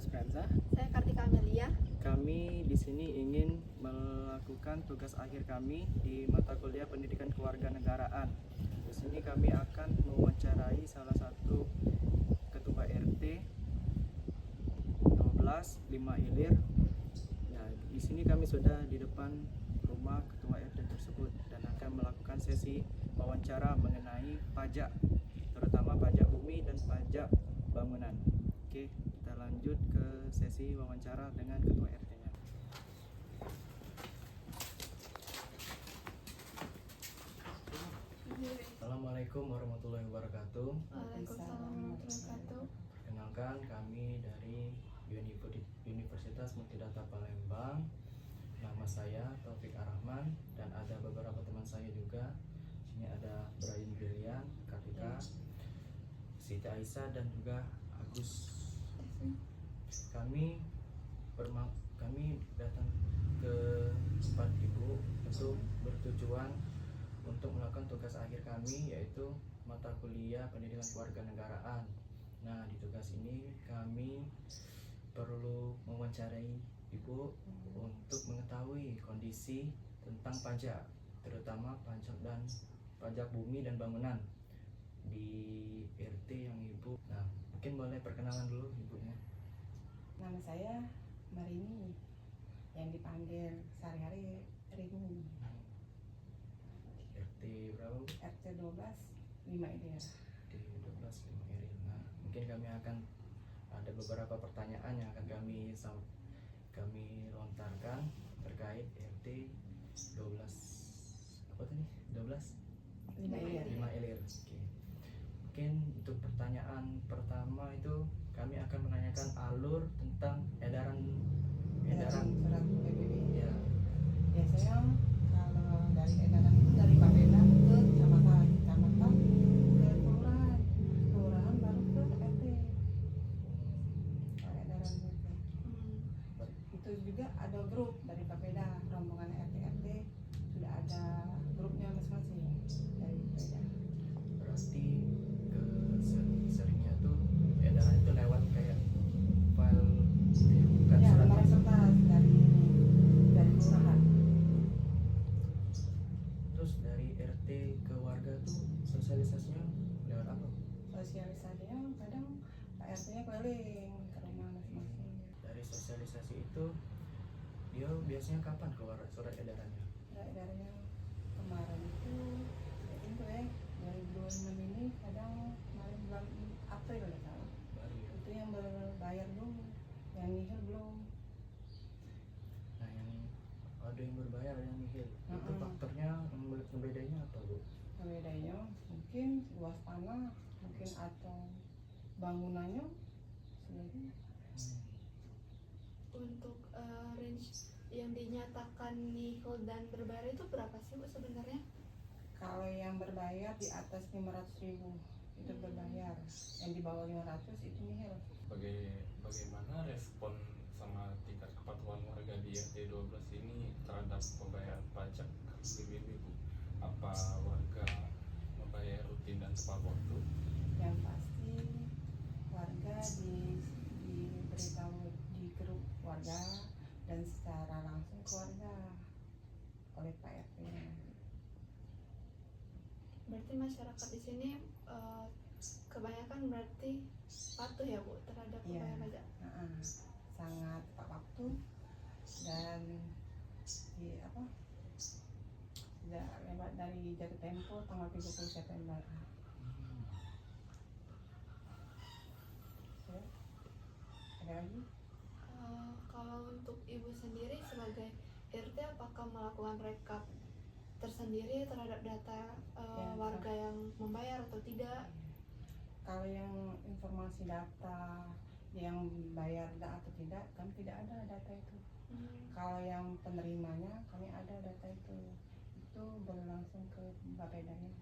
Agus Pranza. Saya Kartika Amelia. Kami di sini ingin melakukan tugas akhir kami di mata kuliah Pendidikan Kewarganegaraan. Di sini kami akan mewawancarai salah satu ketua RT 12 5 Ilir. Nah, di sini kami sudah di depan rumah ketua RT tersebut dan akan melakukan sesi wawancara mengenai pajak, terutama pajak bumi dan pajak bangunan. Oke, kita lanjut ke sesi wawancara dengan ketua RT-nya. Assalamualaikum warahmatullahi wabarakatuh. Waalaikumsalam warahmatullahi wabarakatuh. Perkenalkan, kami dari Universitas Multidata Palembang. Nama saya Taufik Arrahman dan ada beberapa teman saya juga. Sini ada Brian Brilian, Kartika, Siti Aisyah dan juga Agus. Kami datang ke tempat Ibu untuk bertujuan untuk melakukan tugas akhir kami, yaitu mata kuliah Pendidikan Kewarganegaraan. Nah, di tugas ini kami perlu mewawancarai Ibu untuk mengetahui kondisi tentang pajak, terutama pajak bumi dan bangunan di RT yang Ibu. Nah, mungkin boleh perkenalan dulu Ibunya. Nama saya Marini, yang dipanggil sehari-hari Rini. RT berapa? RT 12 5 Ilir. RT 12 5 Ilir. Nah, mungkin kami akan ada beberapa pertanyaan yang akan kami lontarkan terkait RT 12 apa tadi? 12 5 Ilir. 5 Ilir. Oke. Mungkin untuk pertanyaan pertama itu kami akan menanyakan alur tentang edaran Surat PBB. ya. Biasanya kalau dari edaran itu dari Bapeda ke kecamatan, kecamatan ke kelurahan, kelurahan baru ke RT. Kalau edaran itu. Itu juga ada grup dari Bapeda, rombongan RT sudah ada grupnya masing-masing dari Bapeda. Berarti ke seringnya tuh edaran itu lewat kayak file bukan Ya, surat lembaran kertas dari kelurahan. Terus dari RT ke warga tuh sosialisasinya lewat apa? Sosialisasinya kadang Pak RT-nya keliling ke rumah masing-masing. Dari sosialisasi itu dia biasanya kapan keluar surat edarannya? Nah, edarannya kemarin itu dari bulan 6 ini kadang kemarin bulan April ya salah. Baru ya. Itu yang berbayar dulu, yang nihil belum. Nah, yang ada yang berbayar ada yang nihil. Itu faktornya bedanya apa, Bu? Bedanya mungkin luas tanah, mungkin atau bangunannya sendiri. Untuk range yang dinyatakan nihil dan berbayar itu berapa sih Bu sebenarnya? Kalau yang berbayar di atas 500.000 itu berbayar, yang di bawah 500 itu nihil. Bagaimana respon sama tingkat kepatuhan warga di RT 12 ini terhadap pembayaran pajak PBB, Bu? Apa warga membayar rutin dan tepat waktu? Yang pasti warga diberitahu di grup warga dan secara langsung ke warga oleh Pak RT-nya. Berarti masyarakat di sini kebanyakan berarti patuh ya Bu terhadap pembayaran pajak. Sangat tepat waktu dan tidak lewat dari jatuh tempo tanggal 30 September. Ada lagi? Kalau untuk Ibu sendiri sebagai RT, apakah melakukan rekap tersendiri terhadap data warga yang membayar atau tidak? Kalau yang informasi data yang bayar atau tidak, kami tidak ada data itu. Kalau yang penerimanya kami ada data itu berlangsung ke Bapedanya.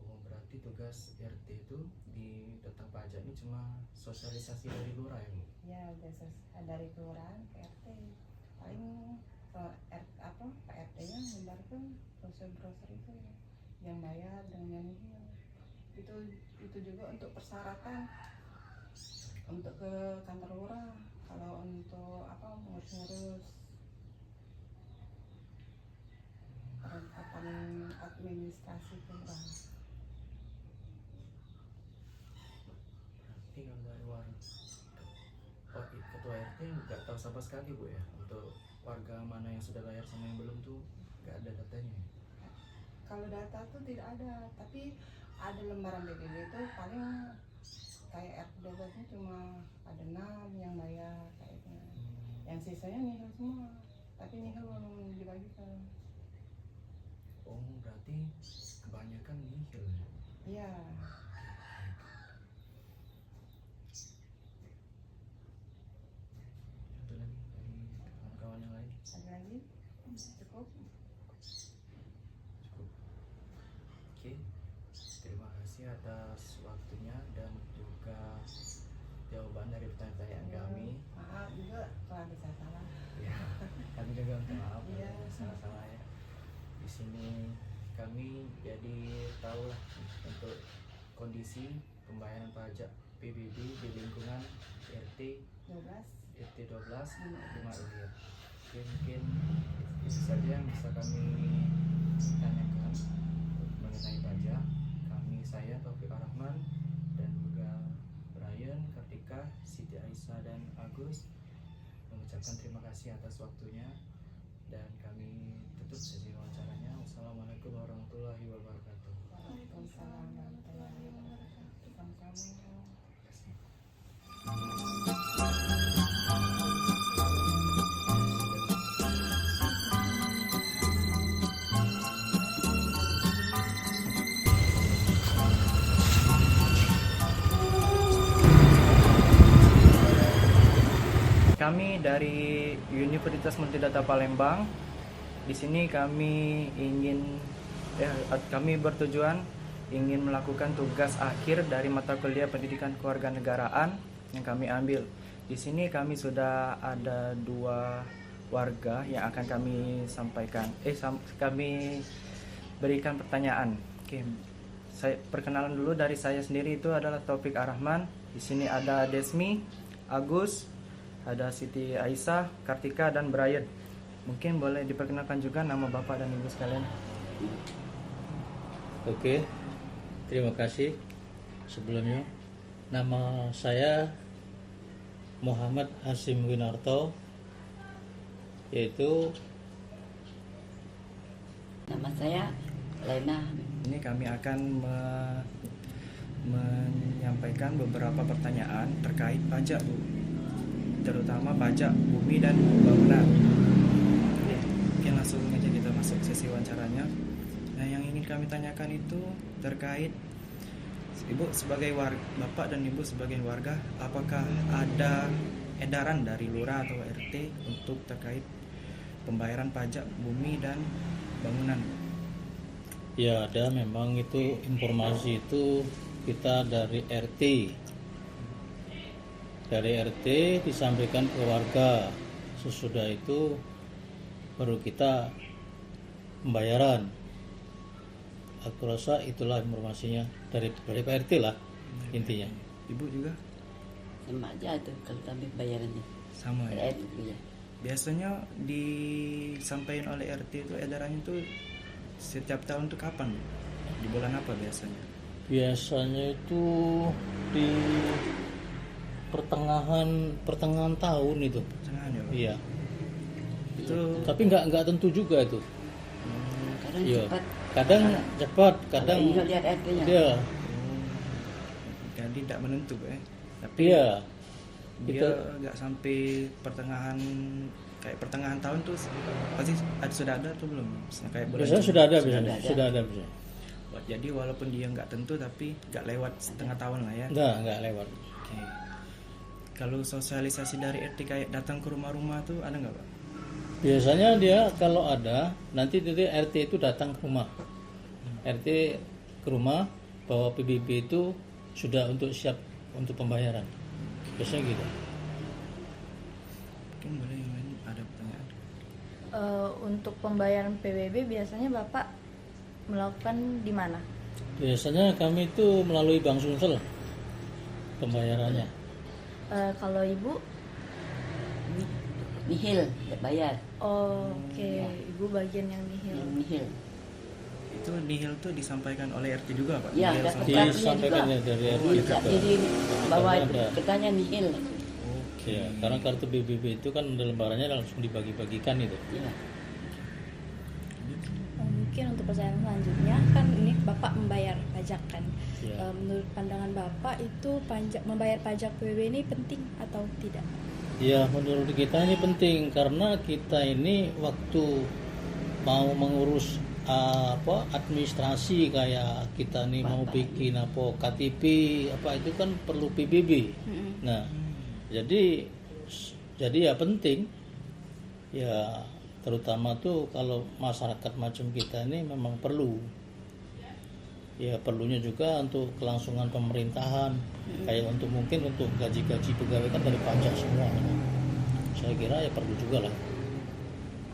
Oh, berarti tugas RT itu tentang pajak ini cuma sosialisasi dari lurah ya, Bu? Ya, dari kelurahan ke RT. Paling Pak RT-nya membar ke brosur-brosur itu yang bayar dengan yang nihil. Itu juga untuk persyaratan untuk ke kantor lurah. Kalau untuk ngurus-ngurus perlengkapan administrasi kelurahan. Berarti kalau dari ketua RT nggak tahu sama sekali Bu ya, untuk warga mana yang sudah bayar sama yang belum tuh nggak ada datanya. Kalau data tuh tidak ada, tapi ada lembaran BPB itu paling kayak RT 12 nya cuma ada 6 yang bayar kayaknya. Yang sisanya nihil semua, tapi nihil belum dibagikan. Oh berarti kebanyakan nihil ya? Iya. Satu lagi dari kawan-kawan yang lain. Ada lagi? Cukup? Cukup. Oke, terima kasih atas waktunya dan juga jawaban dari pertanyaan kami. Maaf juga kalau bisa salah. Ya, kami juga minta maaf Iya. kalau salah-salah ya. Di sini kami jadi tahu lah untuk kondisi pembayaran pajak PBB di lingkungan RT 12. 12 Lima Ilir. Oke, mungkin itu saja yang bisa kami tanyakan mengenai pajak. Saya Taufik Ar-Rahman dan juga Brian, Kartika, Siti Aisyah dan Agus mengucapkan terima kasih atas waktunya dan kami tutup sesi wawancaranya. Wassalamualaikum warahmatullahi wabarakatuh. Waalaikumsalam warahmatullahi wabarakatuh. Sama-sama. Terima kasih. Kami dari Universitas Multidata Palembang. Di sini kami bertujuan ingin melakukan tugas akhir dari mata kuliah Pendidikan Kewarganegaraan yang kami ambil. Di sini kami sudah ada 2 warga yang akan kami sampaikan. Kami berikan pertanyaan. Oke. Saya perkenalan dulu dari saya sendiri, itu adalah Taufik Ar-Rahman. Di sini ada Desmi, Agus, ada Siti Aisyah, Kartika, dan Brian. Mungkin boleh diperkenalkan juga nama Bapak dan Ibu sekalian. Oke, terima kasih. Sebelumnya, nama saya Muhammad Hasim Winarto, yaitu Nama saya Lena. Ini kami akan menyampaikan beberapa pertanyaan terkait pajak, Bu. Terutama pajak bumi dan bangunan. Oke, langsung aja kita masuk sesi wawancaranya. Nah, yang ingin kami tanyakan itu terkait Ibu sebagai Bapak dan Ibu sebagai warga, apakah ada edaran dari lurah atau RT untuk terkait pembayaran pajak bumi dan bangunan? ya ada memang itu informasi itu kita dari RT. Dari RT disampaikan ke warga. Sesudah itu baru kita pembayaran. Aku rasa itulah informasinya dari Pak RT lah intinya. Ibu juga Sama aja tuh kalau kami bayarannya. sama ya? Itu ya. Biasanya disampaikan oleh RT itu edarannya itu setiap tahun tuh kapan? Di bulan apa biasanya? Biasanya itu di pertengahan tahun itu. Jangan ya, Pak? Iya. Itu Tapi nggak tentu juga itu. Kadang Iya. cepat. Kadang cepat, kadang Kalau lihat RT-nya. dia. jadi tidak menentu, Pak, ya. Tapi Iya. dia nggak sampai pertengahan tahun tuh pasti sudah ada atau belum? Kayak bulan Biasanya Juni. sudah ada, Sudah ada. bisa. Jadi walaupun dia nggak tentu tapi nggak lewat setengah tahun lah ya. Nggak lewat. Oke. Kalau sosialisasi dari RT kayak datang ke rumah-rumah tuh ada nggak, Pak? Biasanya dia kalau ada nanti RT itu datang ke rumah. RT ke rumah bahwa PBB itu sudah siap untuk pembayaran. Biasanya gitu. Mungkin boleh yang lain ada pertanyaan? Untuk pembayaran PBB biasanya Bapak melakukan di mana? Biasanya kami itu melalui Bank Sumsel pembayarannya. Kalau ibu? Nihil, tidak bayar. Oh, oke. Ibu bagian yang nihil. Yang nihil. Itu nihil tuh disampaikan oleh RT juga Pak? Ya, Nihil dapat sama- kartunya Disampaikan juga. ya dari RT Jadi, juga. jadi bawa Ada. katanya nihil. Ya, karena kartu BBB itu kan ada lembarannya langsung dibagi-bagikan itu. Ya. Mungkin untuk pertanyaan selanjutnya kan ini Bapak membayar pajak kan. Ya. Menurut pandangan Bapak itu membayar pajak PBB ini penting atau tidak? Ya, menurut kita ini penting karena kita ini waktu mau mengurus administrasi kayak kita nih mau bikin apa KTP apa itu kan perlu PBB. Nah, jadi ya penting ya, terutama tuh kalau masyarakat macam kita ini memang perlu. Ya perlunya juga untuk kelangsungan pemerintahan, kayak untuk mungkin untuk gaji-gaji pegawai kan dari pajak semua. Saya kira ya perlu juga lah.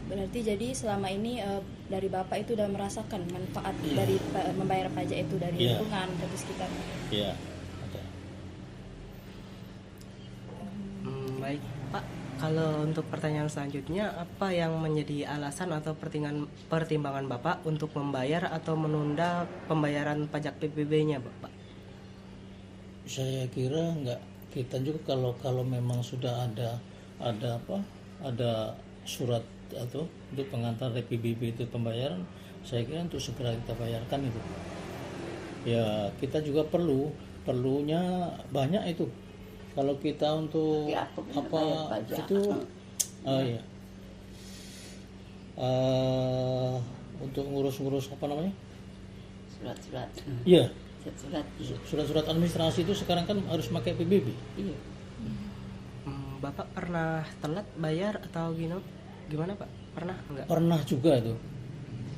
Berarti jadi selama ini dari Bapak itu udah merasakan manfaat dari membayar pajak itu dari Iya. lingkungan dari sekitar. Ya, ada. Baik Pak, kalau untuk pertanyaan selanjutnya, apa yang menjadi alasan atau pertimbangan Bapak untuk membayar atau menunda pembayaran pajak PBB-nya Bapak? Saya kira enggak, kita juga kalau memang sudah ada surat atau untuk pengantar dari PBB itu pembayaran, saya kira untuk segera kita bayarkan itu. Ya kita juga perlunya banyak itu. Kalau kita untuk Ya, aku bisa bayar pajak. itu iya. Untuk ngurus-ngurus apa namanya? Surat-surat. Iya, Surat-surat. Iya. surat-surat administrasi itu sekarang kan harus pakai PBB. Iya. Bapak pernah telat bayar atau gimana Pak? Pernah enggak? Pernah juga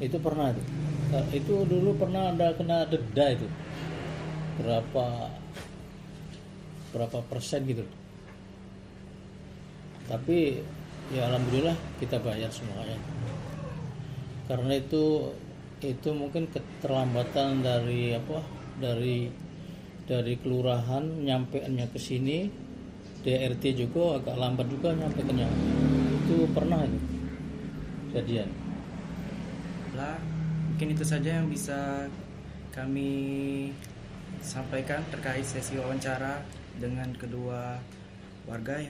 itu pernah itu. Itu dulu pernah ada kena denda itu berapa persen gitu, tapi ya alhamdulillah kita bayar semuanya. Karena itu mungkin keterlambatan dari kelurahan nyampeinnya ke sini, DRT juga agak lambat juga nyampaikannya. Itu pernah itu kejadian. Lah, mungkin itu saja yang bisa kami sampaikan terkait sesi wawancara dengan kedua warga ya.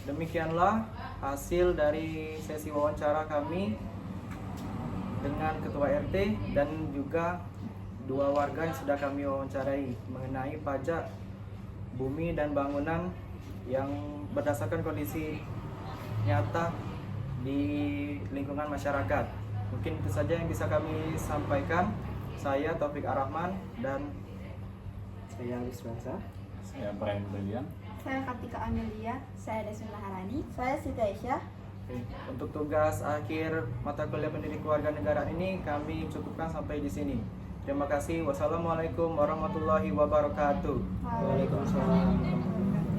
Demikianlah hasil dari sesi wawancara kami dengan Ketua RT dan juga dua warga yang sudah kami wawancarai mengenai pajak bumi dan bangunan yang berdasarkan kondisi nyata di lingkungan masyarakat. Mungkin itu saja yang bisa kami sampaikan. Saya Taufik Ar-Rahman dan Saya Agus Bangsa. Saya Brian Brilian. Saya Kartika Amelia, saya Desmond Harani, saya Siti Aisyah. untuk tugas akhir mata kuliah pendidik kewarganegaraan ini kami cukupkan sampai di sini. Terima kasih. Wassalamualaikum warahmatullahi wabarakatuh. Waalaikumsalam warahmatullahi wabarakatuh.